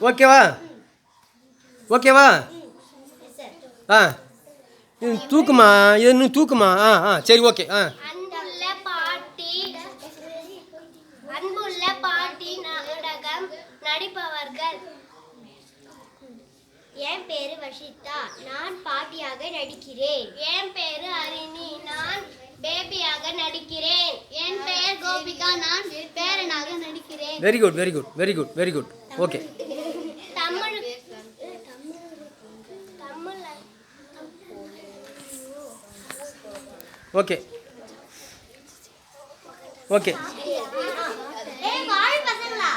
ஓகேவா? ஓகேவா? ஆ தூக்குமா, இன்னும் தூக்குமா. சரி, ஓகே. அன்புள்ள பாட்டி நாடகம் நடிப்பவர்கள். என் பேரு வஷிதா, நான் பாட்டியாக நடிக்கிறேன். என் பேரு அரிணி, நான் பேபியாக நடிக்கிறேன். என் பெயர் கோபிகா, நான் பேரனாக நடிக்கிறேன். Very good, very good, very good, very good. Okay. Tamil okay, okay. ஏ வாடி பசங்களா,